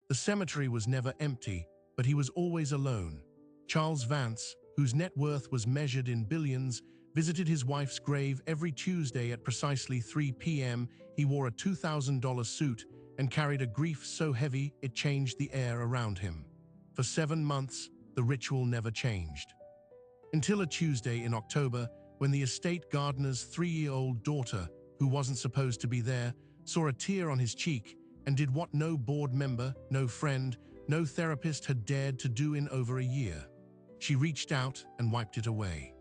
The cemetery was never empty, but he was always alone. Charles Vance, whose net worth was measured in billions, visited his wife's grave every Tuesday at precisely 3 p.m. He wore a $2,000 suit and carried a grief so heavy it changed the air around him. For 7 months, the ritual never changed. Until a Tuesday in October, when the estate gardener's 3-year-old daughter, who wasn't supposed to be there, saw a tear on his cheek and did what no board member, no friend, no therapist had dared to do in over a year. She reached out and wiped it away.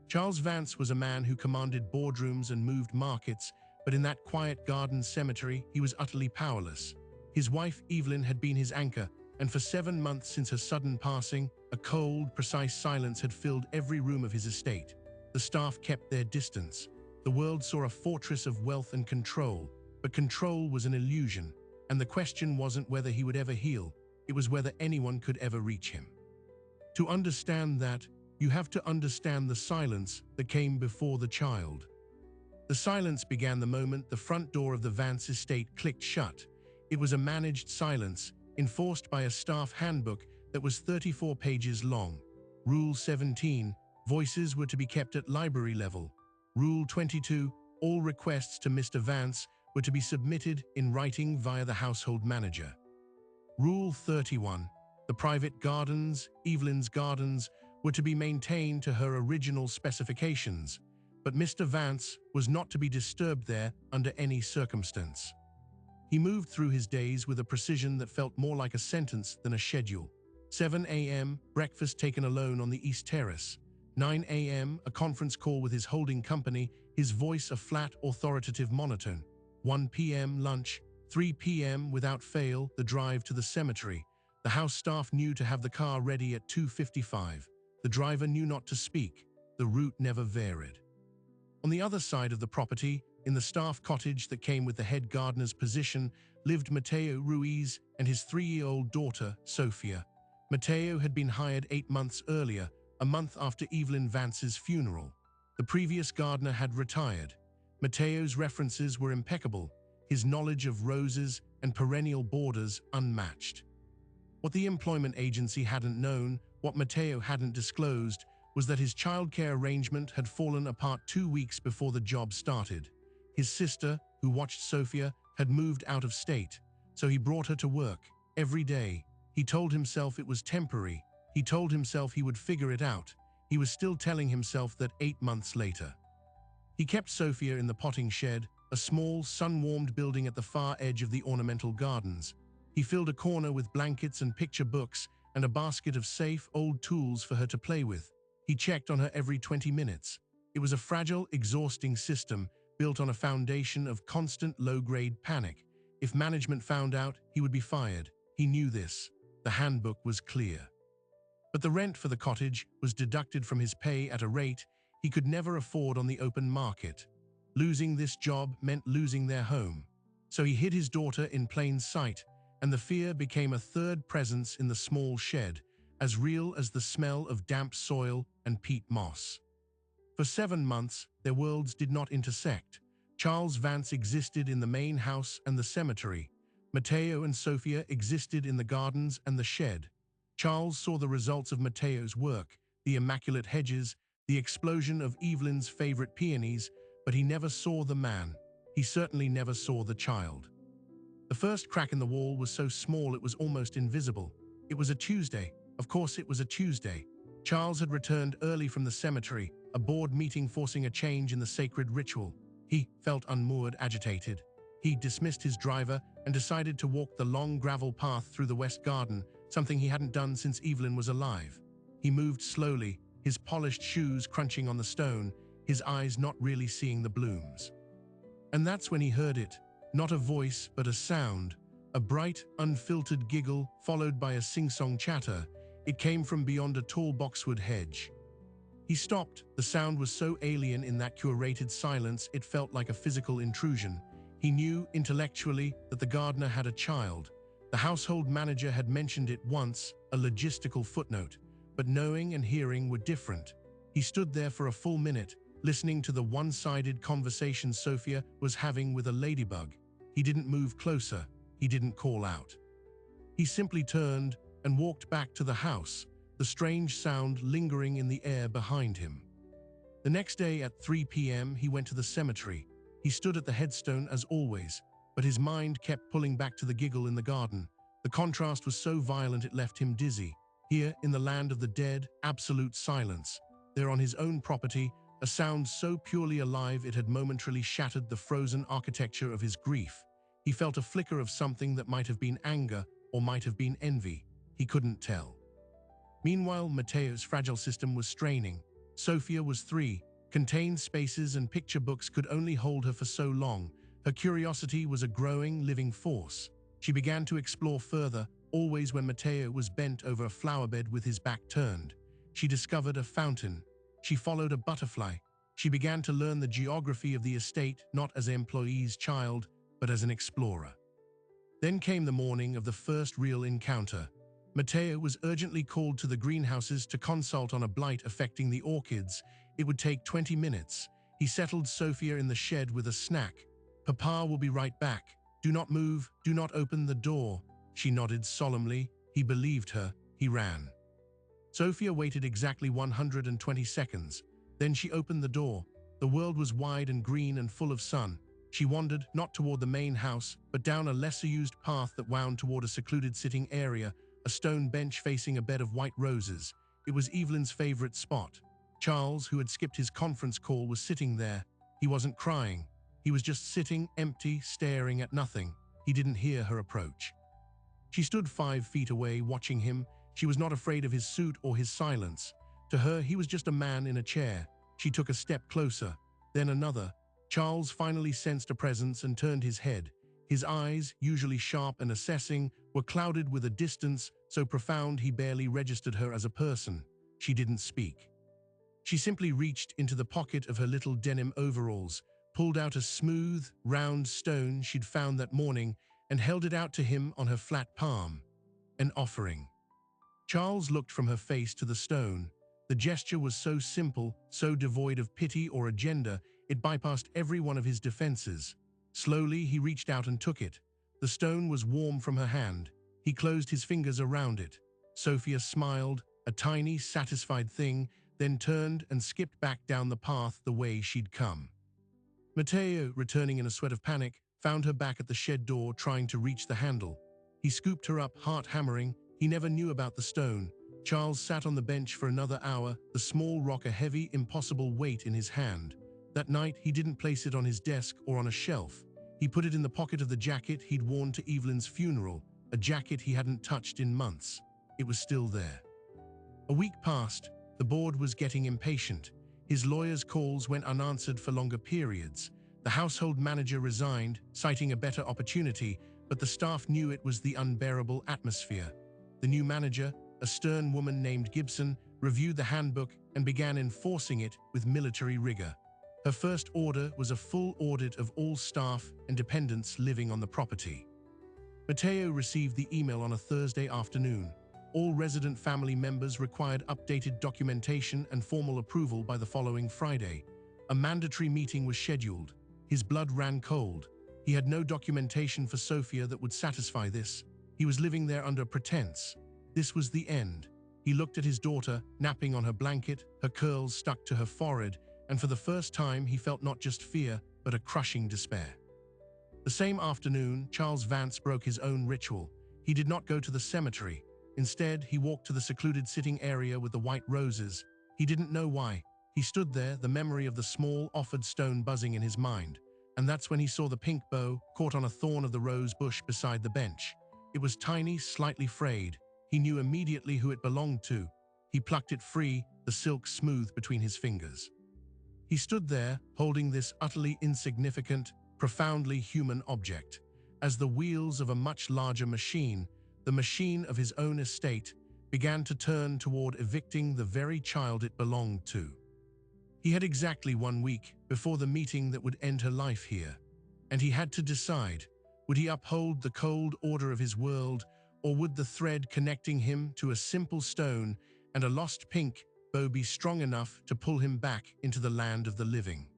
Charles Vance was a man who commanded boardrooms and moved markets, but in that quiet garden cemetery, he was utterly powerless. His wife, Evelyn, had been his anchor, and for 7 months since her sudden passing, a cold, precise silence had filled every room of his estate. The staff kept their distance. The world saw a fortress of wealth and control, but control was an illusion, and the question wasn't whether he would ever heal, it was whether anyone could ever reach him. To understand that, you have to understand the silence that came before the child. The silence began the moment the front door of the Vance estate clicked shut. It was a managed silence, enforced by a staff handbook that was 34 pages long. Rule 17, voices were to be kept at library level. Rule 22, all requests to Mr. Vance were to be submitted in writing via the household manager. Rule 31, the private gardens, Evelyn's gardens, were to be maintained to her original specifications, but Mr. Vance was not to be disturbed there under any circumstance. He moved through his days with a precision that felt more like a sentence than a schedule. 7 a.m., breakfast taken alone on the East Terrace. 9 a.m., a conference call with his holding company, his voice a flat, authoritative monotone. 1 p.m., lunch. 3 p.m., without fail, the drive to the cemetery. The house staff knew to have the car ready at 2:55. The driver knew not to speak. The route never varied. On the other side of the property, in the staff cottage that came with the head gardener's position, lived Mateo Ruiz and his 3-year-old daughter, Sophia. Mateo had been hired 8 months earlier, a month after Evelyn Vance's funeral. The previous gardener had retired. Mateo's references were impeccable, his knowledge of roses and perennial borders unmatched. What the employment agency hadn't known, what Mateo hadn't disclosed, was that his childcare arrangement had fallen apart 2 weeks before the job started. His sister, who watched Sophia, had moved out of state, so he brought her to work every day. He told himself it was temporary. He told himself he would figure it out. He was still telling himself that 8 months later. He kept Sophia in the potting shed, a small, sun-warmed building at the far edge of the ornamental gardens. He filled a corner with blankets and picture books and a basket of safe, old tools for her to play with. He checked on her every 20 minutes. It was a fragile, exhausting system built on a foundation of constant low-grade panic. If management found out, he would be fired. He knew this. The handbook was clear. But the rent for the cottage was deducted from his pay at a rate he could never afford on the open market. Losing this job meant losing their home. So he hid his daughter in plain sight, and the fear became a third presence in the small shed, as real as the smell of damp soil and peat moss. For 7 months, their worlds did not intersect. Charles Vance existed in the main house and the cemetery. Mateo and Sophia existed in the gardens and the shed. Charles saw the results of Mateo's work, the immaculate hedges, the explosion of Evelyn's favorite peonies, but he never saw the man. He certainly never saw the child. The first crack in the wall was so small it was almost invisible. It was a Tuesday. Of course it was a Tuesday. Charles had returned early from the cemetery, a board meeting forcing a change in the sacred ritual. He felt unmoored, agitated. He dismissed his driver and decided to walk the long gravel path through the West Garden, something he hadn't done since Evelyn was alive. He moved slowly, his polished shoes crunching on the stone, his eyes not really seeing the blooms. And that's when he heard it. Not a voice, but a sound. A bright, unfiltered giggle, followed by a sing-song chatter. It came from beyond a tall boxwood hedge. He stopped. The sound was so alien in that curated silence it felt like a physical intrusion. He knew, intellectually, that the gardener had a child. The household manager had mentioned it once, a logistical footnote. But knowing and hearing were different. He stood there for a full minute, listening to the one-sided conversation Sophia was having with a ladybug. He didn't move closer. He didn't call out. He simply turned and walked back to the house, the strange sound lingering in the air behind him. The next day at 3 p.m., he went to the cemetery. He stood at the headstone as always, but his mind kept pulling back to the giggle in the garden. The contrast was so violent it left him dizzy. Here, in the land of the dead, absolute silence. There on his own property, a sound so purely alive it had momentarily shattered the frozen architecture of his grief. He felt a flicker of something that might have been anger or might have been envy. He couldn't tell. Meanwhile, Matteo's fragile system was straining. Sophia was 3. Contained spaces and picture books could only hold her for so long. Her curiosity was a growing, living force. She began to explore further, always when Matteo was bent over a flowerbed with his back turned. She discovered a fountain. She followed a butterfly. She began to learn the geography of the estate, not as an employee's child, but as an explorer. Then came the morning of the first real encounter. Matteo was urgently called to the greenhouses to consult on a blight affecting the orchids. It would take 20 minutes. He settled Sophia in the shed with a snack. "Papa will be right back. Do not move, do not open the door." She nodded solemnly. He believed her. He ran. Sophia waited exactly 120 seconds. Then she opened the door. The world was wide and green and full of sun. She wandered, not toward the main house, but down a lesser-used path that wound toward a secluded sitting area, a stone bench facing a bed of white roses. It was Evelyn's favorite spot. Charles, who had skipped his conference call, was sitting there. He wasn't crying. He was just sitting, empty, staring at nothing. He didn't hear her approach. She stood 5 feet away, watching him. She was not afraid of his suit or his silence. To her, he was just a man in a chair. She took a step closer, then another. Charles finally sensed a presence and turned his head. His eyes, usually sharp and assessing, were clouded with a distance so profound he barely registered her as a person. She didn't speak. She simply reached into the pocket of her little denim overalls, pulled out a smooth, round stone she'd found that morning, and held it out to him on her flat palm. An offering. Charles looked from her face to the stone. The gesture was so simple, so devoid of pity or agenda, it bypassed every one of his defenses. Slowly, he reached out and took it. The stone was warm from her hand. He closed his fingers around it. Sophia smiled, a tiny, satisfied thing, then turned and skipped back down the path the way she'd come. Matteo, returning in a sweat of panic, found her back at the shed door trying to reach the handle. He scooped her up, heart hammering. He never knew about the stone. Charles sat on the bench for another hour, the small rock a heavy, impossible weight in his hand. That night, he didn't place it on his desk or on a shelf. He put it in the pocket of the jacket he'd worn to Evelyn's funeral, a jacket he hadn't touched in months. It was still there. A week passed. The board was getting impatient. His lawyer's calls went unanswered for longer periods. The household manager resigned, citing a better opportunity, but the staff knew it was the unbearable atmosphere. The new manager, a stern woman named Gibson, reviewed the handbook and began enforcing it with military rigor. Her first order was a full audit of all staff and dependents living on the property. Matteo received the email on a Thursday afternoon. All resident family members required updated documentation and formal approval by the following Friday. A mandatory meeting was scheduled. His blood ran cold. He had no documentation for Sophia that would satisfy this. He was living there under pretense. This was the end. He looked at his daughter, napping on her blanket, her curls stuck to her forehead, and for the first time he felt not just fear, but a crushing despair. The same afternoon, Charles Vance broke his own ritual. He did not go to the cemetery. Instead, he walked to the secluded sitting area with the white roses. He didn't know why. He stood there, the memory of the small, offered stone buzzing in his mind. And that's when he saw the pink bow caught on a thorn of the rose bush beside the bench. It was tiny, slightly frayed. He knew immediately who it belonged to. He plucked it free, the silk smooth between his fingers. He stood there, holding this utterly insignificant, profoundly human object. As the wheels of a much larger machine, the machine of his own estate, began to turn toward evicting the very child it belonged to. He had exactly 1 week before the meeting that would end her life here, and he had to decide, would he uphold the cold order of his world, or would the thread connecting him to a simple stone and a lost pink bow be strong enough to pull him back into the land of the living?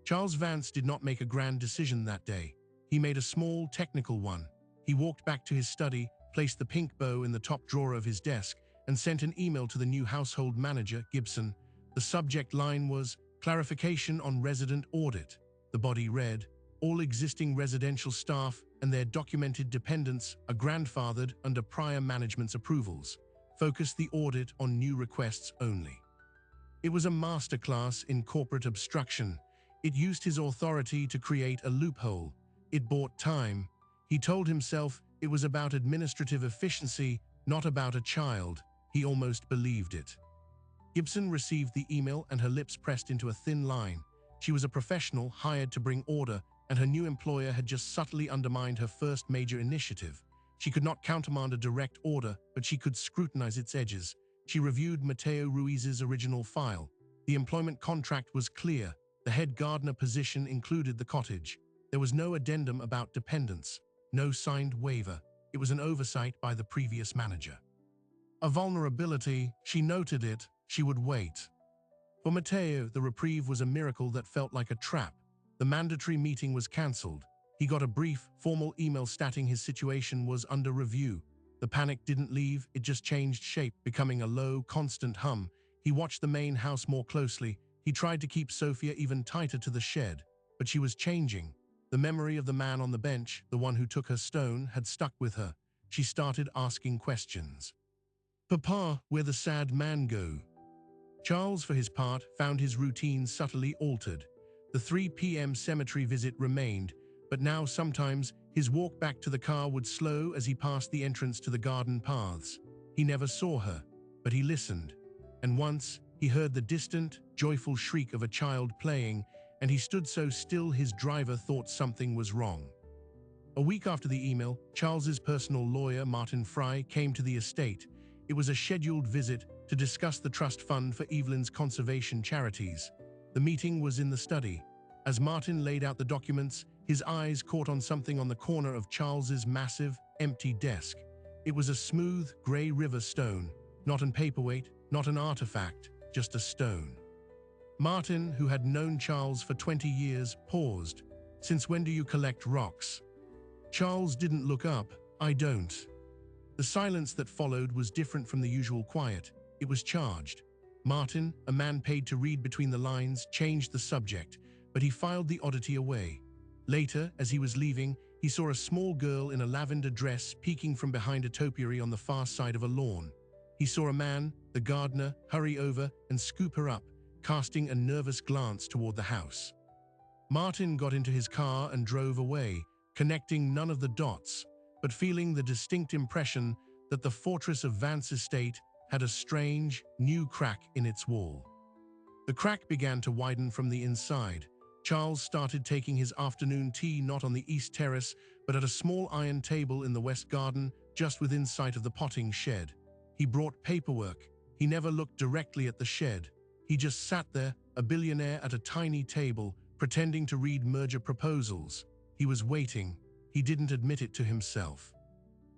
Charles Vance did not make a grand decision that day. He made a small, technical one. He walked back to his study, placed the pink bow in the top drawer of his desk, and sent an email to the new household manager, Gibson. The subject line was, "Clarification on resident audit." The body read, "All existing residential staff and their documented dependents are grandfathered under prior management's approvals. Focus the audit on new requests only." It was a masterclass in corporate obstruction. It used his authority to create a loophole. It bought time. He told himself it was about administrative efficiency, not about a child. He almost believed it. Gibson received the email and her lips pressed into a thin line. She was a professional hired to bring order, and her new employer had just subtly undermined her first major initiative. She could not countermand a direct order, but she could scrutinize its edges. She reviewed Mateo Ruiz's original file. The employment contract was clear. The head gardener position included the cottage. There was no addendum about dependents, no signed waiver. It was an oversight by the previous manager. A vulnerability, she noted it, she would wait. For Mateo, the reprieve was a miracle that felt like a trap. The mandatory meeting was cancelled. He got a brief, formal email stating his situation was under review. The panic didn't leave, it just changed shape, becoming a low, constant hum. He watched the main house more closely. He tried to keep Sophia even tighter to the shed, but she was changing. The memory of the man on the bench, the one who took her stone, had stuck with her. She started asking questions. "Papa, where'd the sad man go?" Charles, for his part, found his routine subtly altered. The 3 p.m. cemetery visit remained, but now sometimes his walk back to the car would slow as he passed the entrance to the garden paths. He never saw her, but he listened. And once, he heard the distant, joyful shriek of a child playing, and he stood so still his driver thought something was wrong. A week after the email, Charles's personal lawyer, Martin Fry, came to the estate. It was a scheduled visit to discuss the trust fund for Evelyn's conservation charities. The meeting was in the study. As Martin laid out the documents, his eyes caught on something on the corner of Charles's massive, empty desk. It was a smooth, grey river stone, not an paperweight, not an artifact, just a stone. Martin, who had known Charles for 20 years, paused. "Since when do you collect rocks?" Charles didn't look up. "I don't." The silence that followed was different from the usual quiet. It was charged. Martin, a man paid to read between the lines, changed the subject, but he filed the oddity away. Later, as he was leaving, he saw a small girl in a lavender dress peeking from behind a topiary on the far side of a lawn. He saw a man, the gardener, hurry over and scoop her up, casting a nervous glance toward the house. Martin got into his car and drove away, connecting none of the dots, but feeling the distinct impression that the fortress of Vance Estate had a strange, new crack in its wall. The crack began to widen from the inside. Charles started taking his afternoon tea not on the east terrace, but at a small iron table in the west garden, just within sight of the potting shed. He brought paperwork. He never looked directly at the shed. He just sat there, a billionaire at a tiny table, pretending to read merger proposals. He was waiting. He didn't admit it to himself.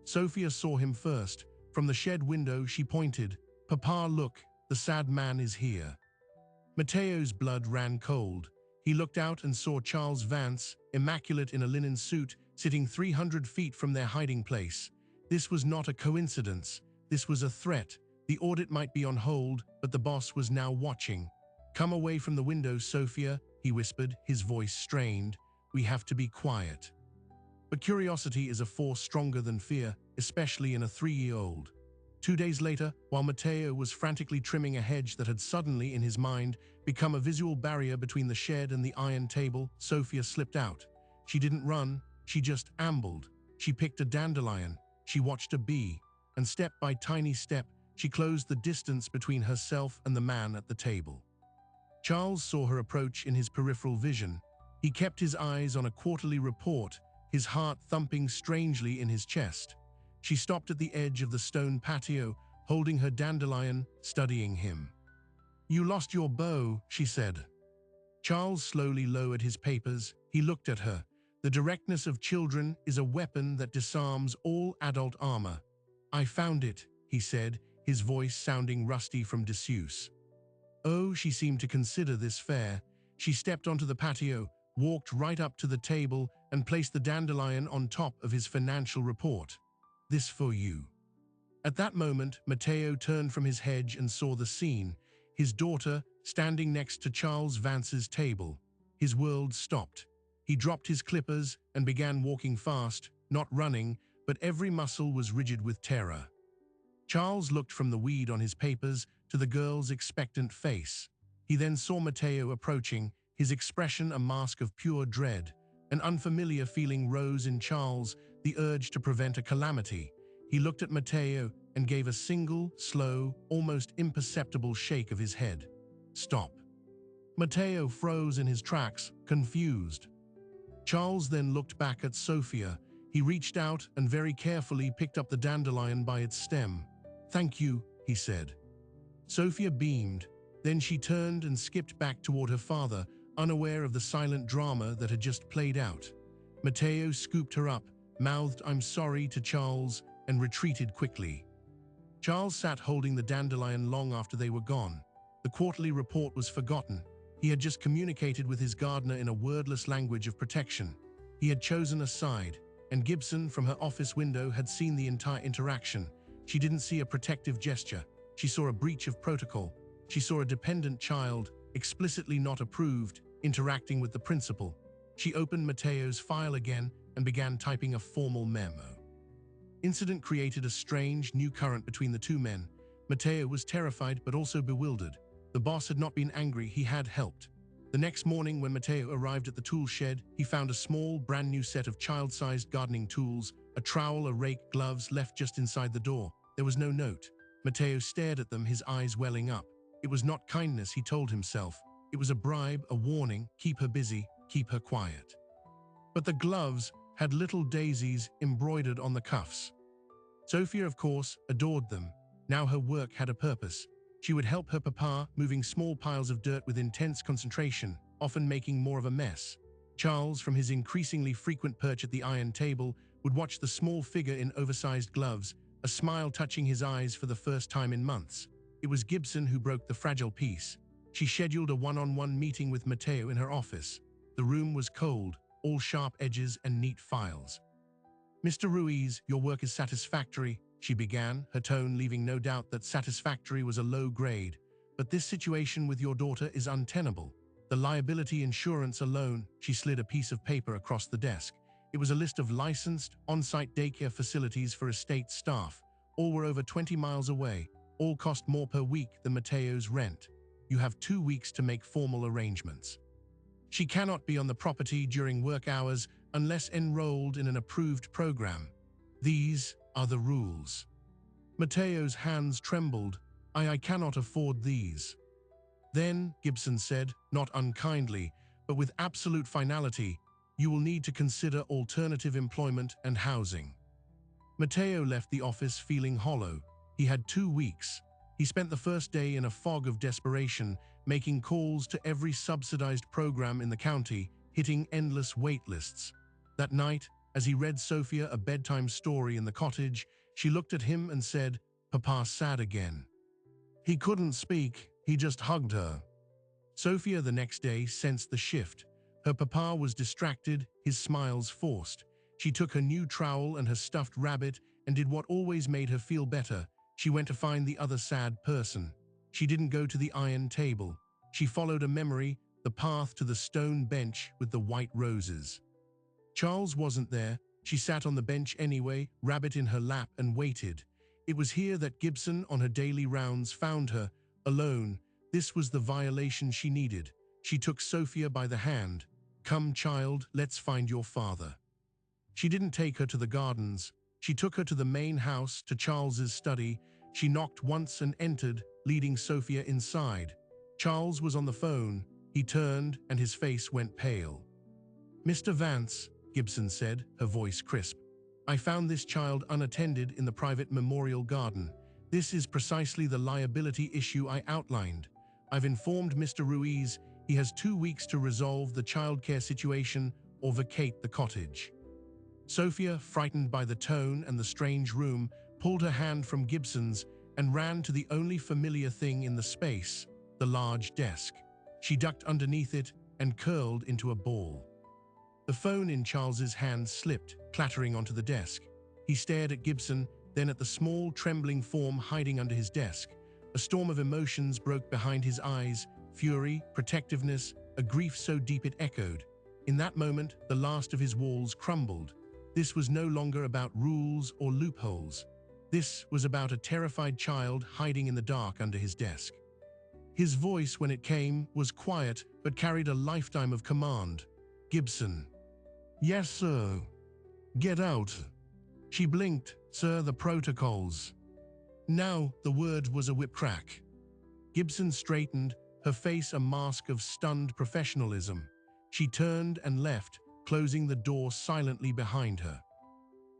Sophia saw him first. From the shed window, she pointed. "Papa, look, the sad man is here." Mateo's blood ran cold. He looked out and saw Charles Vance, immaculate in a linen suit, sitting 300 feet from their hiding place. This was not a coincidence. This was a threat. The audit might be on hold, but the boss was now watching. "Come away from the window, Sophia," he whispered, his voice strained. "We have to be quiet." But curiosity is a force stronger than fear, especially in a 3-year-old. 2 days later, while Mateo was frantically trimming a hedge that had suddenly, in his mind, become a visual barrier between the shed and the iron table, Sophia slipped out. She didn't run, she just ambled. She picked a dandelion, she watched a bee, and step by tiny step, she closed the distance between herself and the man at the table. Charles saw her approach in his peripheral vision. He kept his eyes on a quarterly report, his heart thumping strangely in his chest. She stopped at the edge of the stone patio, holding her dandelion, studying him. "You lost your bow," she said. Charles slowly lowered his papers. He looked at her. The directness of children is a weapon that disarms all adult armor. "I found it," he said, his voice sounding rusty from disuse. Oh, she seemed to consider this fair. She stepped onto the patio, walked right up to the table, and placed the dandelion on top of his financial report. This for you." At that moment, Matteo turned from his hedge and saw the scene, his daughter standing next to Charles Vance's table. His world stopped. He dropped his clippers and began walking fast, not running, but every muscle was rigid with terror. Charles looked from the weed on his papers to the girl's expectant face. He then saw Matteo approaching, his expression a mask of pure dread. An unfamiliar feeling rose in Charles, the urge to prevent a calamity. He looked at Matteo and gave a single, slow, almost imperceptible shake of his head. "Stop." Matteo froze in his tracks, confused. Charles then looked back at Sophia. He reached out and very carefully picked up the dandelion by its stem. "Thank you," he said. Sophia beamed. Then she turned and skipped back toward her father, unaware of the silent drama that had just played out. Matteo scooped her up, mouthed "I'm sorry" to Charles, and retreated quickly. Charles sat holding the dandelion long after they were gone. The quarterly report was forgotten. He had just communicated with his gardener in a wordless language of protection. He had chosen a side, and Gibson, from her office window, had seen the entire interaction. She didn't see a protective gesture. She saw a breach of protocol. She saw a dependent child, explicitly not approved, interacting with the principal. She opened Matteo's file again and began typing a formal memo. Incident created a strange, new current between the two men. Matteo was terrified but also bewildered. The boss had not been angry, he had helped. The next morning, when Matteo arrived at the tool shed, he found a small, brand-new set of child-sized gardening tools, a trowel, a rake, gloves left just inside the door. There was no note. Matteo stared at them, his eyes welling up. It was not kindness, he told himself. It was a bribe, a warning: keep her busy, keep her quiet. But the gloves had little daisies embroidered on the cuffs. Sophia, of course, adored them. Now her work had a purpose. She would help her papa, moving small piles of dirt with intense concentration, often making more of a mess. Charles, from his increasingly frequent perch at the iron table, would watch the small figure in oversized gloves, a smile touching his eyes for the first time in months. It was Gibson who broke the fragile peace. She scheduled a one-on-one meeting with Matteo in her office. The room was cold, all sharp edges and neat files. "Mr. Ruiz, your work is satisfactory," she began, her tone leaving no doubt that satisfactory was a low grade. "But this situation with your daughter is untenable. The liability insurance alone," she slid a piece of paper across the desk. It was a list of licensed, on-site daycare facilities for estate staff. All were over 20 miles away. All cost more per week than Matteo's rent. You have 2 weeks to make formal arrangements. She cannot be on the property during work hours unless enrolled in an approved program. These are the rules. Matteo's hands trembled. I cannot afford these." "Then," Gibson said, not unkindly, but with absolute finality, "you will need to consider alternative employment and housing." Matteo left the office feeling hollow. He had 2 weeks. He spent the first day in a fog of desperation, making calls to every subsidized program in the county, hitting endless wait lists. That night, as he read Sophia a bedtime story in the cottage, she looked at him and said, "Papa's sad again." He couldn't speak, he just hugged her. Sophia the next day sensed the shift. Her papa was distracted, his smiles forced. She took her new trowel and her stuffed rabbit and did what always made her feel better. She went to find the other sad person. She didn't go to the iron table. She followed a memory, the path to the stone bench with the white roses. Charles wasn't there. She sat on the bench anyway, rabbit in her lap, and waited. It was here that Gibson, on her daily rounds, found her, alone. This was the violation she needed. She took Sophia by the hand. "Come, child, let's find your father." She didn't take her to the gardens. She took her to the main house, to Charles's study. She knocked once and entered, leading Sophia inside. Charles was on the phone. He turned, and his face went pale. "Mr. Vance," Gibson said, her voice crisp, "I found this child unattended in the private memorial garden. This is precisely the liability issue I outlined. I've informed Mr. Ruiz he has 2 weeks to resolve the childcare situation or vacate the cottage." Sophia, frightened by the tone and the strange room, pulled her hand from Gibson's and ran to the only familiar thing in the space, the large desk. She ducked underneath it and curled into a ball. The phone in Charles's hand slipped, clattering onto the desk. He stared at Gibson, then at the small, trembling form hiding under his desk. A storm of emotions broke behind his eyes: fury, protectiveness, a grief so deep it echoed. In that moment, the last of his walls crumbled. This was no longer about rules or loopholes. This was about a terrified child hiding in the dark under his desk. His voice, when it came, was quiet but carried a lifetime of command. "Gibson." "Yes, sir." "Get out." She blinked. "Sir, the protocols." Now, the word was a whip crack. Gibson straightened, her face a mask of stunned professionalism. She turned and left, closing the door silently behind her.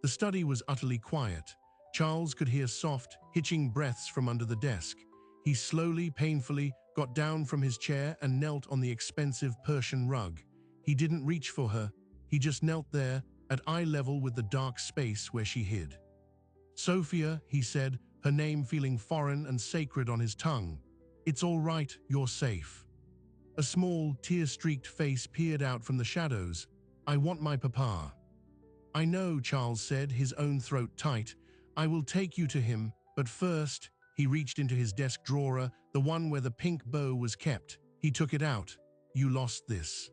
The study was utterly quiet. Charles could hear soft, hitching breaths from under the desk. He slowly, painfully, got down from his chair and knelt on the expensive Persian rug. He didn't reach for her. He just knelt there, at eye level with the dark space where she hid. "Sophia," he said, her name feeling foreign and sacred on his tongue. "It's all right, you're safe." A small, tear-streaked face peered out from the shadows. "I want my papa." "I know," Charles said, his own throat tight. "I will take you to him, but first—" He reached into his desk drawer, the one where the pink bow was kept. He took it out. "You lost this."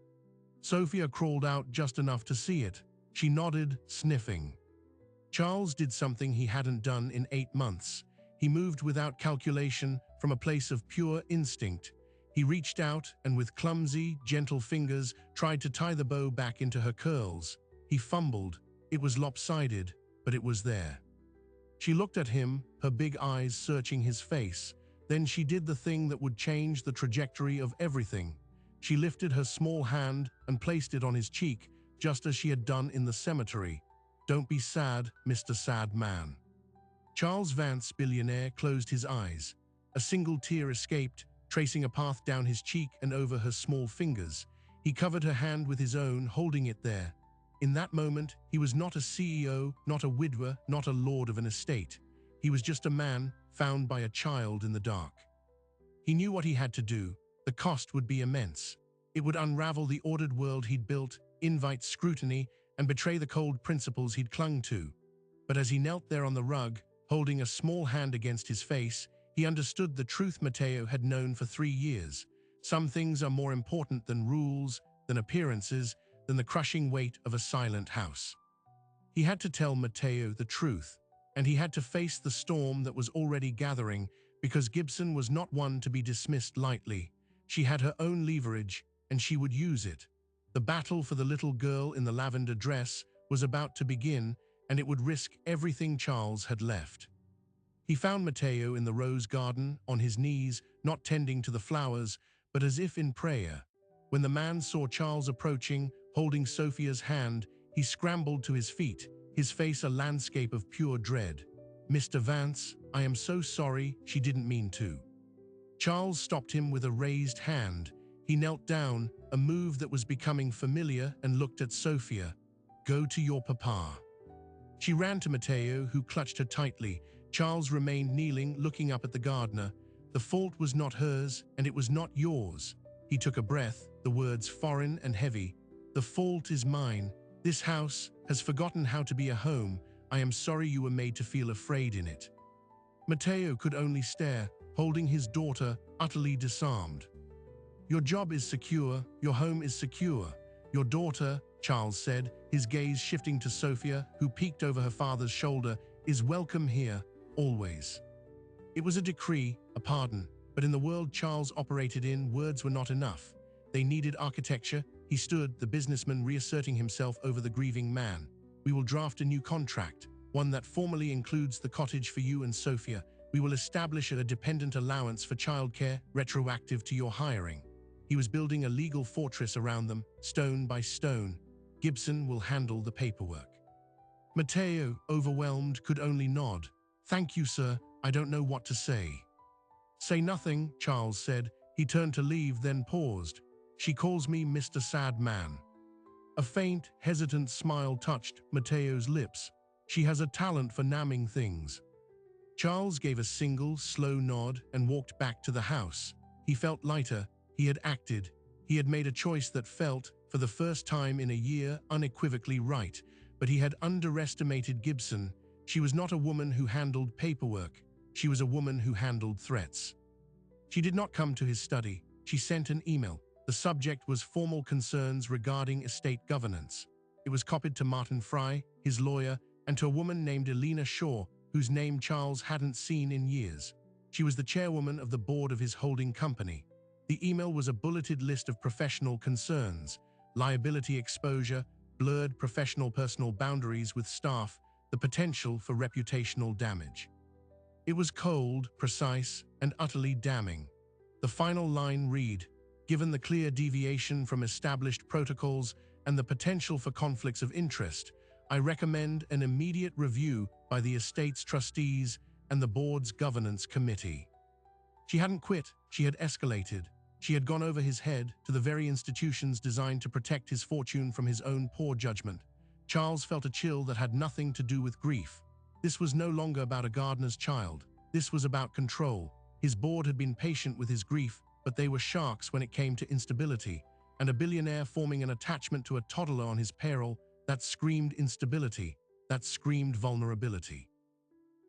Sophia crawled out just enough to see it. She nodded, sniffing. Charles did something he hadn't done in 8 months. He moved without calculation, from a place of pure instinct. He reached out and with clumsy, gentle fingers tried to tie the bow back into her curls. He fumbled. It was lopsided, but it was there. She looked at him, her big eyes searching his face. Then she did the thing that would change the trajectory of everything. She lifted her small hand and placed it on his cheek, just as she had done in the cemetery. "Don't be sad, Mr. Sad Man." Charles Vance, billionaire, closed his eyes. A single tear escaped, tracing a path down his cheek and over her small fingers. He covered her hand with his own, holding it there. In that moment, he was not a CEO, not a widower, not a lord of an estate. He was just a man, found by a child in the dark. He knew what he had to do. The cost would be immense. It would unravel the ordered world he'd built, invite scrutiny, and betray the cold principles he'd clung to. But as he knelt there on the rug, holding a small hand against his face, he understood the truth Matteo had known for 3 years. Some things are more important than rules, than appearances, than the crushing weight of a silent house. He had to tell Matteo the truth, and he had to face the storm that was already gathering, because Gibson was not one to be dismissed lightly. She had her own leverage, and she would use it. The battle for the little girl in the lavender dress was about to begin, and it would risk everything Charles had left. He found Matteo in the rose garden, on his knees, not tending to the flowers, but as if in prayer. When the man saw Charles approaching, holding Sophia's hand, he scrambled to his feet, his face a landscape of pure dread. "Mr. Vance, I am so sorry, she didn't mean to." Charles stopped him with a raised hand. He knelt down, a move that was becoming familiar, and looked at Sophia. "Go to your papa." She ran to Matteo, who clutched her tightly. Charles remained kneeling, looking up at the gardener. "The fault was not hers, and it was not yours." He took a breath, the words foreign and heavy. "The fault is mine. This house has forgotten how to be a home. I am sorry you were made to feel afraid in it." Matteo could only stare, holding his daughter, utterly disarmed. "Your job is secure, your home is secure. Your daughter," Charles said, his gaze shifting to Sophia, who peeked over her father's shoulder, "is welcome here, always." It was a decree, a pardon, but in the world Charles operated in, words were not enough. They needed architecture. He stood, the businessman reasserting himself over the grieving man. "We will draft a new contract, one that formally includes the cottage for you and Sophia. We will establish a dependent allowance for childcare, retroactive to your hiring." He was building a legal fortress around them, stone by stone. "Gibson will handle the paperwork." Matteo, overwhelmed, could only nod. "Thank you, sir. I don't know what to say." "Say nothing," Charles said. He turned to leave, then paused. "She calls me Mr. Sad Man." A faint, hesitant smile touched Matteo's lips. "She has a talent for naming things." Charles gave a single, slow nod and walked back to the house. He felt lighter. He had acted. He had made a choice that felt, for the first time in a year, unequivocally right. But he had underestimated Gibson. She was not a woman who handled paperwork. She was a woman who handled threats. She did not come to his study. She sent an email. The subject was formal concerns regarding estate governance. It was copied to Martin Fry, his lawyer, and to a woman named Elena Shaw, whose name Charles hadn't seen in years. She was the chairwoman of the board of his holding company. The email was a bulleted list of professional concerns: liability exposure, blurred professional-personal boundaries with staff, the potential for reputational damage. It was cold, precise, and utterly damning. The final line read, "Given the clear deviation from established protocols and the potential for conflicts of interest, I recommend an immediate review by the estate's trustees and the board's governance committee." She hadn't quit, she had escalated. She had gone over his head to the very institutions designed to protect his fortune from his own poor judgment. Charles felt a chill that had nothing to do with grief. This was no longer about a gardener's child. This was about control. His board had been patient with his grief, but they were sharks when it came to instability, and a billionaire forming an attachment to a toddler on his payroll, that screamed instability, that screamed vulnerability.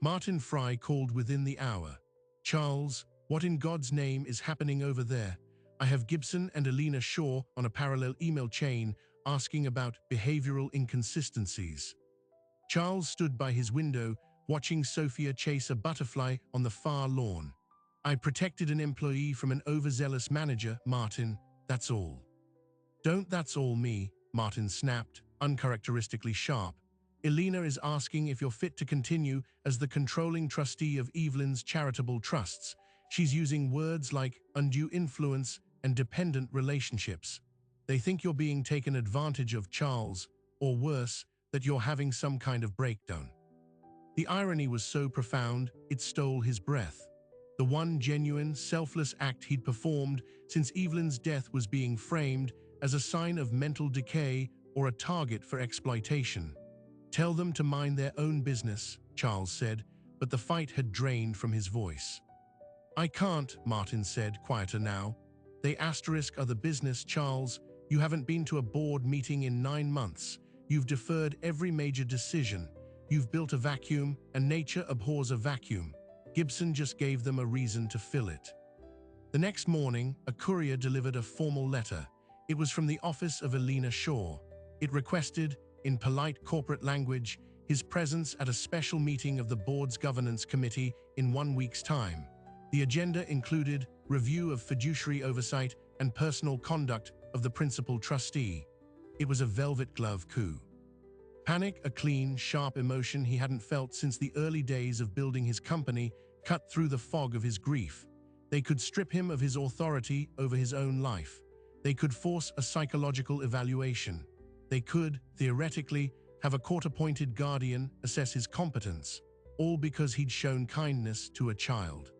Martin Fry called within the hour. "Charles, what in God's name is happening over there? I have Gibson and Elena Shaw on a parallel email chain asking about behavioral inconsistencies." Charles stood by his window, watching Sophia chase a butterfly on the far lawn. "I protected an employee from an overzealous manager, Martin, that's all." "Don't that's all me," Martin snapped, uncharacteristically sharp. "Elena is asking if you're fit to continue as the controlling trustee of Evelyn's charitable trusts. She's using words like undue influence and dependent relationships. They think you're being taken advantage of, Charles, or worse, that you're having some kind of breakdown." The irony was so profound, it stole his breath. The one genuine, selfless act he'd performed since Evelyn's death was being framed as a sign of mental decay or a target for exploitation. "Tell them to mind their own business," Charles said, but the fight had drained from his voice. "I can't," Martin said, quieter now. "They are the business, Charles. You haven't been to a board meeting in 9 months. You've deferred every major decision. You've built a vacuum, and nature abhors a vacuum. Gibson just gave them a reason to fill it." The next morning, a courier delivered a formal letter. It was from the office of Elena Shaw. It requested, in polite corporate language, his presence at a special meeting of the board's governance committee in 1 week's time. The agenda included review of fiduciary oversight and personal conduct of the principal trustee. It was a velvet glove coup. Panic, a clean, sharp emotion he hadn't felt since the early days of building his company, cut through the fog of his grief. They could strip him of his authority over his own life. They could force a psychological evaluation. They could, theoretically, have a court-appointed guardian assess his competence, all because he'd shown kindness to a child.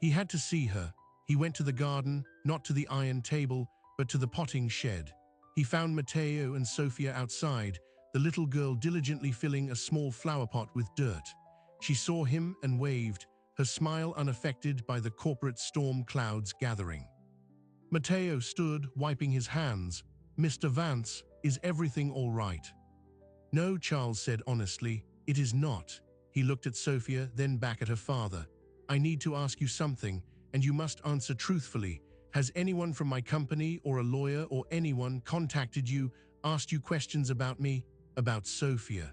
He had to see her. He went to the garden, not to the iron table, but to the potting shed. He found Matteo and Sophia outside, the little girl diligently filling a small flower pot with dirt. She saw him and waved, her smile unaffected by the corporate storm clouds gathering. Matteo stood, wiping his hands. "Mr. Vance, is everything all right?" "No," Charles said honestly, "it is not." He looked at Sophia, then back at her father. "I need to ask you something, and you must answer truthfully. Has anyone from my company or a lawyer or anyone contacted you, asked you questions about me, about Sophia?"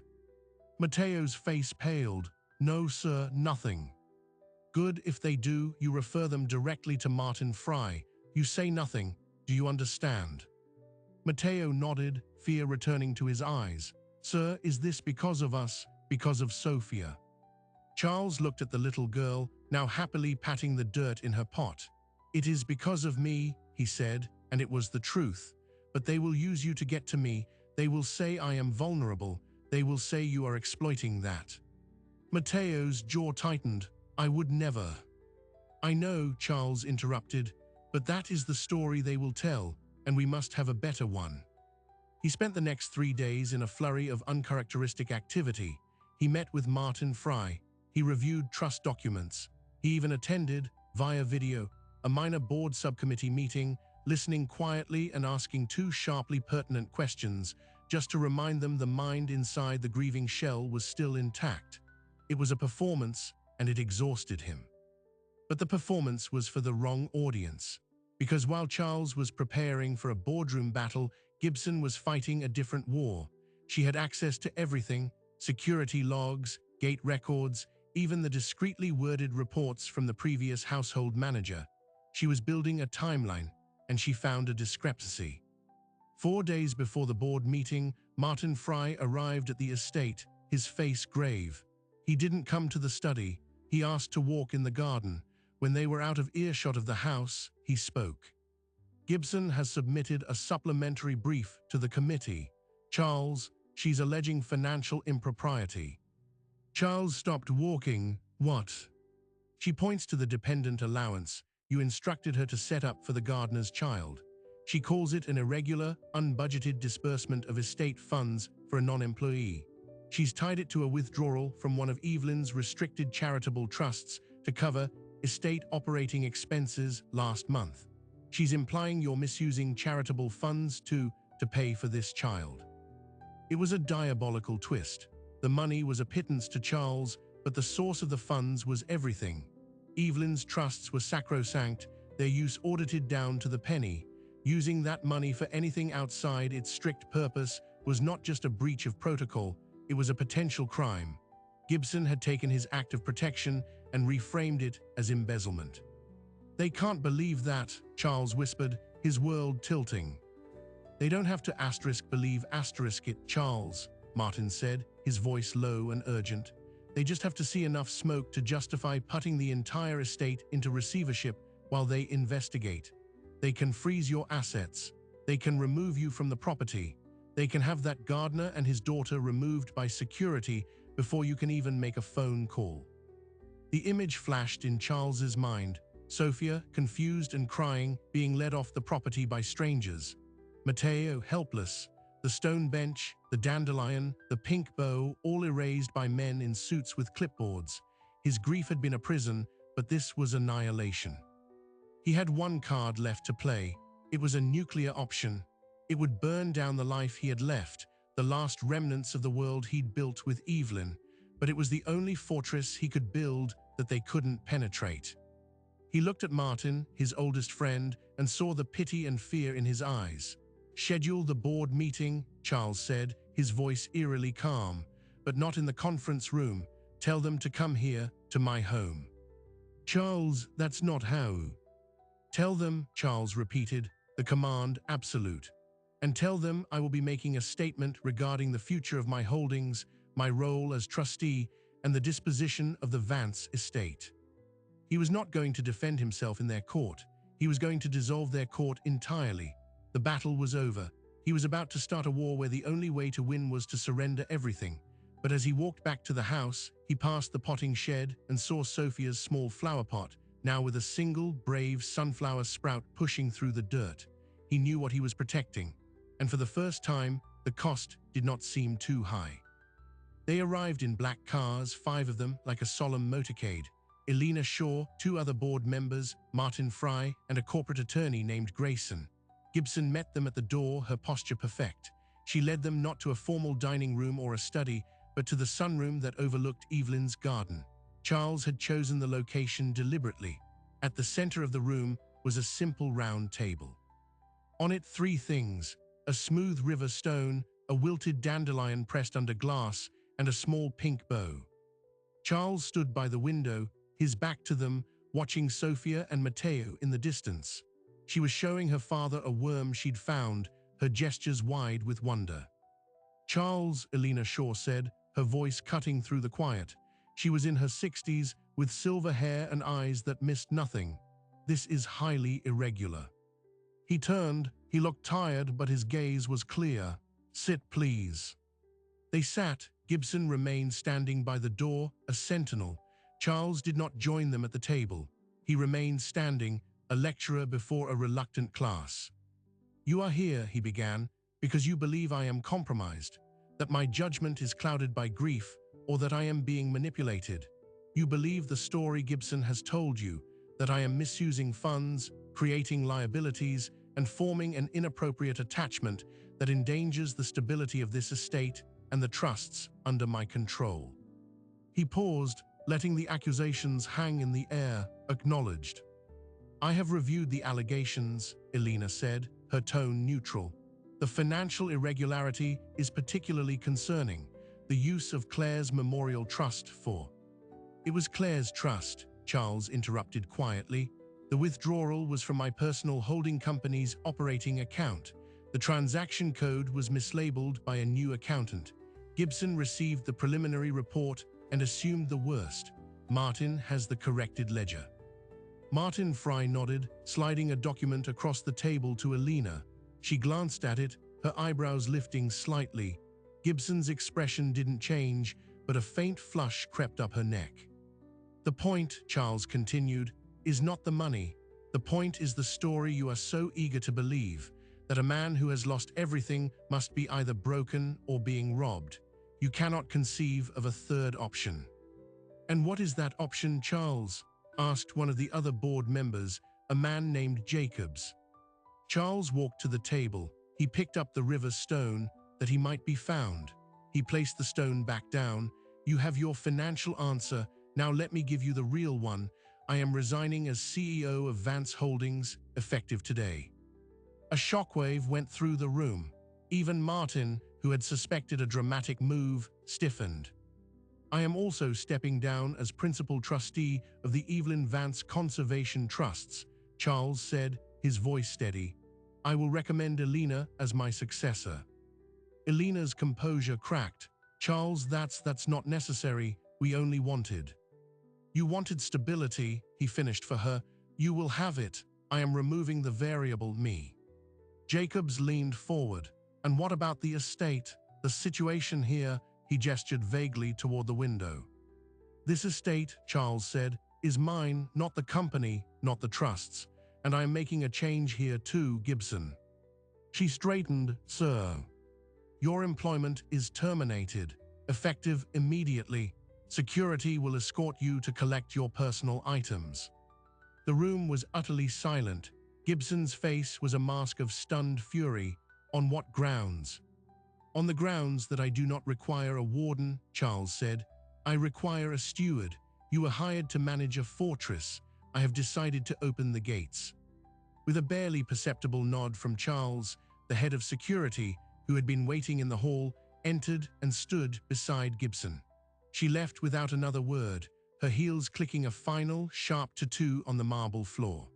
Matteo's face paled. "No, sir, nothing." "Good, if they do, you refer them directly to Martin Fry. You say nothing, do you understand?" Matteo nodded, fear returning to his eyes. "Sir, is this because of us, because of Sophia?" Charles looked at the little girl, now happily patting the dirt in her pot. "It is because of me," he said, "and it was the truth. But they will use you to get to me. They will say I am vulnerable. They will say you are exploiting that." Matteo's jaw tightened. "I would never." "I know," Charles interrupted, "but that is the story they will tell, and we must have a better one." He spent the next 3 days in a flurry of uncharacteristic activity. He met with Martin Fry. He reviewed trust documents. He even attended, via video, a minor board subcommittee meeting, listening quietly and asking 2 sharply pertinent questions. just to remind them the mind inside the grieving shell was still intact. It was a performance, and it exhausted him. But the performance was for the wrong audience. Because while Charles was preparing for a boardroom battle, Gibson was fighting a different war. She had access to everything: security logs, gate records, even the discreetly worded reports from the previous household manager. She was building a timeline, and she found a discrepancy. 4 days before the board meeting, Martin Fry arrived at the estate, his face grave. He didn't come to the study. He asked to walk in the garden. When they were out of earshot of the house, he spoke. Gibson has submitted a supplementary brief to the committee. Charles, she's alleging financial impropriety. Charles stopped walking. What? She points to the dependent allowance you instructed her to set up for the gardener's child. She calls it an irregular, unbudgeted disbursement of estate funds for a non-employee. She's tied it to a withdrawal from one of Evelyn's restricted charitable trusts to cover estate operating expenses last month. She's implying you're misusing charitable funds to pay for this child. It was a diabolical twist. The money was a pittance to Charles, but the source of the funds was everything. Evelyn's trusts were sacrosanct, their use audited down to the penny. Using that money for anything outside its strict purpose was not just a breach of protocol, it was a potential crime. Gibson had taken his act of protection and reframed it as embezzlement. They can't believe that, Charles whispered, his world tilting. They don't have to believe it, Charles, Martin said, his voice low and urgent. They just have to see enough smoke to justify putting the entire estate into receivership while they investigate. They can freeze your assets. They can remove you from the property. They can have that gardener and his daughter removed by security before you can even make a phone call. The image flashed in Charles's mind. Sophia, confused and crying, being led off the property by strangers. Mateo, helpless. The stone bench, the dandelion, the pink bow, all erased by men in suits with clipboards. His grief had been a prison, but this was annihilation. He had one card left to play. It was a nuclear option. It would burn down the life he had left, the last remnants of the world he'd built with Evelyn, but it was the only fortress he could build that they couldn't penetrate. He looked at Martin, his oldest friend, and saw the pity and fear in his eyes. "Schedule the board meeting," Charles said, his voice eerily calm, "but not in the conference room. Tell them to come here, to my home." "Charles, that's not how." "Tell them," Charles repeated, the command absolute. "And tell them I will be making a statement regarding the future of my holdings, my role as trustee, and the disposition of the Vance estate." He was not going to defend himself in their court. He was going to dissolve their court entirely. The battle was over. He was about to start a war where the only way to win was to surrender everything. But as he walked back to the house, he passed the potting shed and saw Sophia's small flower pot, now with a single, brave sunflower sprout pushing through the dirt. He knew what he was protecting, and for the first time, the cost did not seem too high. They arrived in black cars, 5 of them, like a solemn motorcade. Elena Shaw, 2 other board members, Martin Fry, and a corporate attorney named Grayson. Gibson met them at the door, her posture perfect. She led them not to a formal dining room or a study, but to the sunroom that overlooked Evelyn's garden. Charles had chosen the location deliberately. At the center of the room was a simple round table. On it 3 things: a smooth river stone, a wilted dandelion pressed under glass, and a small pink bow. Charles stood by the window, his back to them, watching Sophia and Mateo in the distance. She was showing her father a worm she'd found, her gestures wide with wonder. "Charles," Elena Shaw said, her voice cutting through the quiet. She was in her 60s, with silver hair and eyes that missed nothing. "This is highly irregular." He turned. He looked tired, but his gaze was clear. "Sit, please." They sat. Gibson remained standing by the door, a sentinel. Charles did not join them at the table. He remained standing, a lecturer before a reluctant class. "You are here," he began, "because you believe I am compromised, that my judgment is clouded by grief, or that I am being manipulated. You believe the story Gibson has told you, that I am misusing funds, creating liabilities, and forming an inappropriate attachment that endangers the stability of this estate and the trusts under my control." He paused, letting the accusations hang in the air, acknowledged. "I have reviewed the allegations," Elena said, her tone neutral. "The financial irregularity is particularly concerning. The use of Claire's memorial trust for—" "It was Claire's trust," Charles interrupted quietly. "The withdrawal was from my personal holding company's operating account. The transaction code was mislabeled by a new accountant. Gibson received the preliminary report and assumed the worst. Martin has the corrected ledger." Martin Fry nodded, sliding a document across the table to Elena. She glanced at it, her eyebrows lifting slightly. Gibson's expression didn't change, but a faint flush crept up her neck. "The point," Charles continued, "is not the money. The point is the story you are so eager to believe, that a man who has lost everything must be either broken or being robbed. You cannot conceive of a third option." "And what is that option, Charles?" asked one of the other board members, a man named Jacobs. Charles walked to the table. He picked up the river stone, that he might be found. He placed the stone back down. "You have your financial answer. Now let me give you the real one. I am resigning as CEO of Vance Holdings, effective today." A shockwave went through the room. Even Martin, who had suspected a dramatic move, stiffened. "I am also stepping down as principal trustee of the Evelyn Vance Conservation Trusts," Charles said, his voice steady. "I will recommend Elena as my successor." Elena's composure cracked. "Charles, that's not necessary. We only wanted—" "You wanted stability," he finished for her. "You will have it. I am removing the variable me." Jacobs leaned forward. "And what about the estate? The situation here?" He gestured vaguely toward the window. "This estate," Charles said, "is mine, not the company, not the trusts. And I am making a change here too, Gibson." She straightened. "Sir, your employment is terminated, effective immediately. Security will escort you to collect your personal items." The room was utterly silent. Gibson's face was a mask of stunned fury. "On what grounds?" "On the grounds that I do not require a warden," Charles said. "I require a steward. You were hired to manage a fortress. I have decided to open the gates." With a barely perceptible nod from Charles, the head of security, who had been waiting in the hall, entered and stood beside Gibson. She left without another word, her heels clicking a final, sharp tattoo on the marble floor.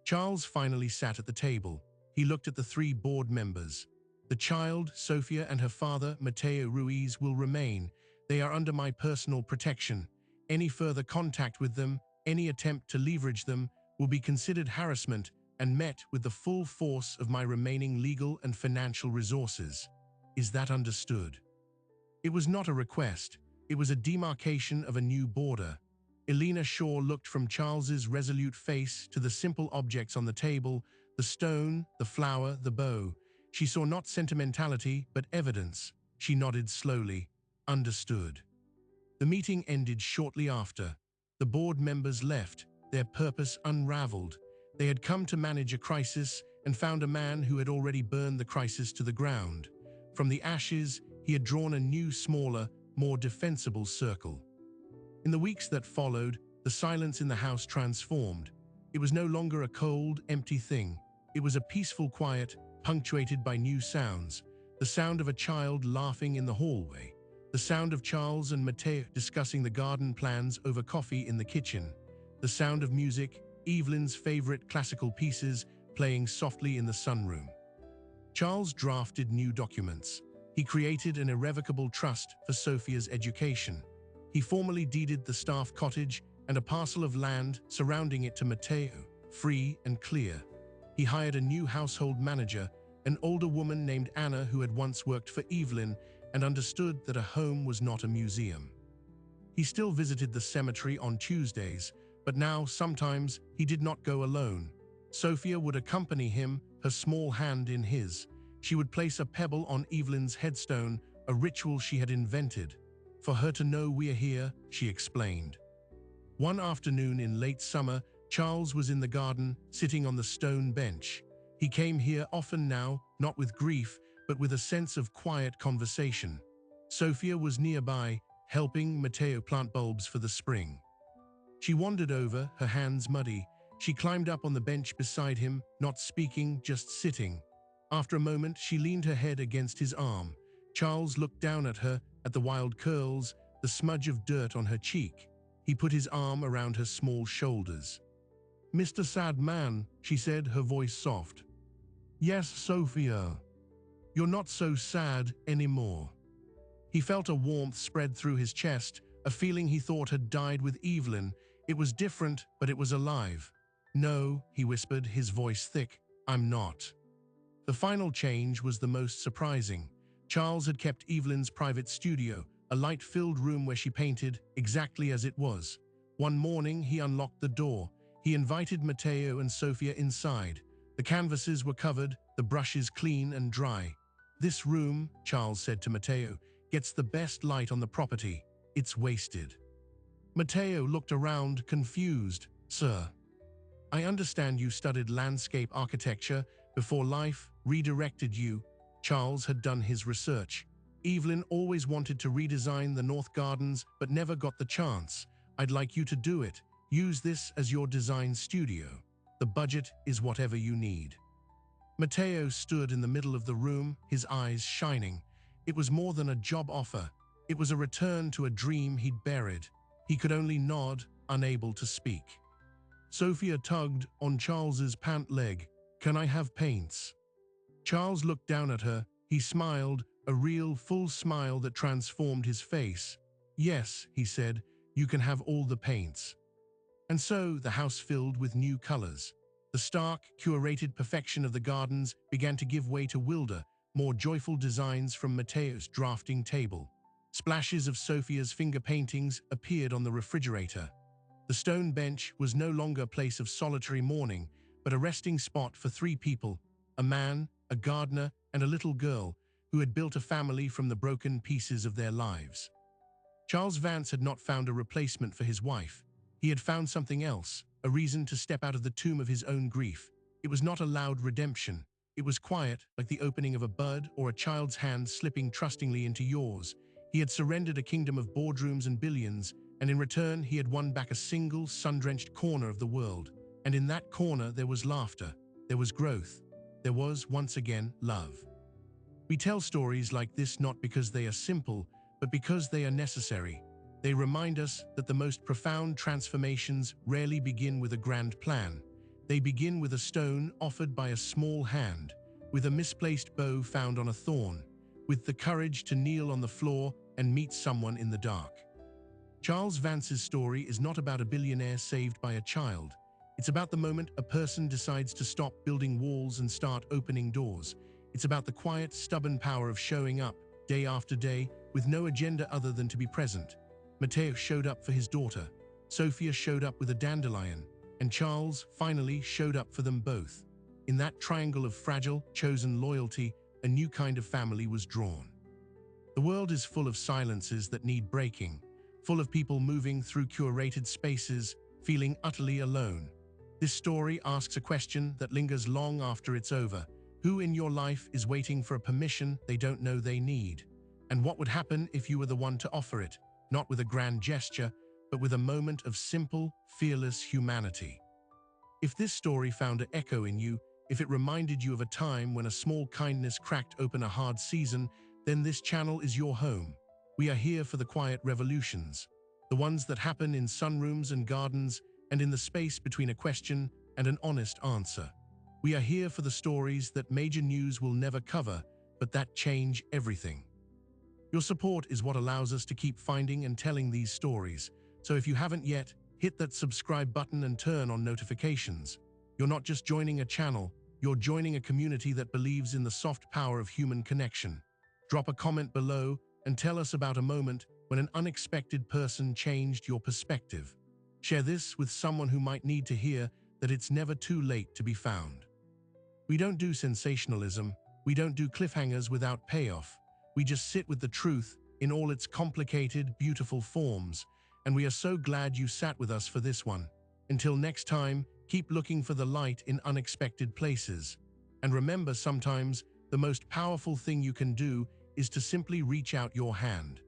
Charles finally sat at the table. He looked at the three board members. "The child, Sofia, and her father, Mateo Ruiz, will remain. They are under my personal protection. Any further contact with them, any attempt to leverage them, will be considered harassment and met with the full force of my remaining legal and financial resources. Is that understood?" It was not a request. It was a demarcation of a new border. Elena Shaw looked from Charles's resolute face to the simple objects on the table, the stone, the flower, the bow. She saw not sentimentality, but evidence. She nodded slowly. "Understood." The meeting ended shortly after. The board members left, their purpose unraveled. They had come to manage a crisis and found a man who had already burned the crisis to the ground. From the ashes, he had drawn a new, smaller, more defensible circle. In the weeks that followed, the silence in the house transformed. It was no longer a cold, empty thing. It was a peaceful quiet, punctuated by new sounds. The sound of a child laughing in the hallway. The sound of Charles and Mateo discussing the garden plans over coffee in the kitchen. The sound of music, Evelyn's favorite classical pieces, playing softly in the sunroom. Charles drafted new documents. He created an irrevocable trust for Sophia's education. He formally deeded the staff cottage and a parcel of land surrounding it to Mateo, free and clear. He hired a new household manager, an older woman named Anna who had once worked for Evelyn and understood that a home was not a museum. He still visited the cemetery on Tuesdays, but now, sometimes, he did not go alone. Sophia would accompany him, her small hand in his. She would place a pebble on Evelyn's headstone, a ritual she had invented. "For her to know we're here," she explained. One afternoon in late summer, Charles was in the garden, sitting on the stone bench. He came here often now, not with grief, but with a sense of quiet conversation. Sophia was nearby, helping Matteo plant bulbs for the spring. She wandered over, her hands muddy. She climbed up on the bench beside him, not speaking, just sitting. After a moment, she leaned her head against his arm. Charles looked down at her, at the wild curls, the smudge of dirt on her cheek. He put his arm around her small shoulders. "Mr. Sad Man," she said, her voice soft. "Yes, Sophia. You're not so sad anymore." He felt a warmth spread through his chest, a feeling he thought had died with Evelyn. It was different, but it was alive. "No," he whispered, his voice thick, "I'm not." The final change was the most surprising. Charles had kept Evelyn's private studio, a light-filled room where she painted, exactly as it was. One morning, he unlocked the door. He invited Matteo and Sophia inside. The canvases were covered, the brushes clean and dry. "This room," Charles said to Matteo, "gets the best light on the property. It's wasted." Matteo looked around, confused. "Sir, I understand you studied landscape architecture before life redirected you." Charles had done his research. "Evelyn always wanted to redesign the North Gardens but never got the chance. I'd like you to do it. Use this as your design studio. The budget is whatever you need." Matteo stood in the middle of the room, his eyes shining. It was more than a job offer. It was a return to a dream he'd buried. He could only nod, unable to speak. Sophia tugged on Charles's pant leg. "Can I have paints?" Charles looked down at her. He smiled, a real, full smile that transformed his face. "Yes," he said, "you can have all the paints." And so the house filled with new colors. The stark, curated perfection of the gardens began to give way to wilder, more joyful designs from Matteo's drafting table. Splashes of Sophia's finger paintings appeared on the refrigerator. The stone bench was no longer a place of solitary mourning, but a resting spot for three people: a man, a gardener, and a little girl who had built a family from the broken pieces of their lives. Charles Vance had not found a replacement for his wife. He had found something else, a reason to step out of the tomb of his own grief. It was not a loud redemption. It was quiet, like the opening of a bud or a child's hand slipping trustingly into yours. He had surrendered a kingdom of boardrooms and billions, and in return he had won back a single, sun-drenched corner of the world. And in that corner there was laughter, there was growth, there was, once again, love. We tell stories like this not because they are simple, but because they are necessary. They remind us that the most profound transformations rarely begin with a grand plan. They begin with a stone offered by a small hand, with a misplaced bow found on a thorn, with the courage to kneel on the floor and meet someone in the dark. Charles Vance's story is not about a billionaire saved by a child. It's about the moment a person decides to stop building walls and start opening doors. It's about the quiet, stubborn power of showing up, day after day, with no agenda other than to be present. Matteo showed up for his daughter, Sophia showed up with a dandelion, and Charles finally showed up for them both. In that triangle of fragile, chosen loyalty, a new kind of family was drawn. The world is full of silences that need breaking, full of people moving through curated spaces, feeling utterly alone. This story asks a question that lingers long after it's over. Who in your life is waiting for a permission they don't know they need? And what would happen if you were the one to offer it, not with a grand gesture, but with a moment of simple, fearless humanity? If this story found an echo in you, if it reminded you of a time when a small kindness cracked open a hard season, then this channel is your home. We are here for the quiet revolutions, the ones that happen in sunrooms and gardens, and in the space between a question and an honest answer. We are here for the stories that major news will never cover, but that change everything. Your support is what allows us to keep finding and telling these stories. So if you haven't yet, hit that subscribe button and turn on notifications. You're not just joining a channel, you're joining a community that believes in the soft power of human connection. Drop a comment below and tell us about a moment when an unexpected person changed your perspective. Share this with someone who might need to hear that it's never too late to be found. We don't do sensationalism, we don't do cliffhangers without payoff. We just sit with the truth in all its complicated, beautiful forms, and we are so glad you sat with us for this one. Until next time, keep looking for the light in unexpected places. And remember, sometimes the most powerful thing you can do is to simply reach out your hand.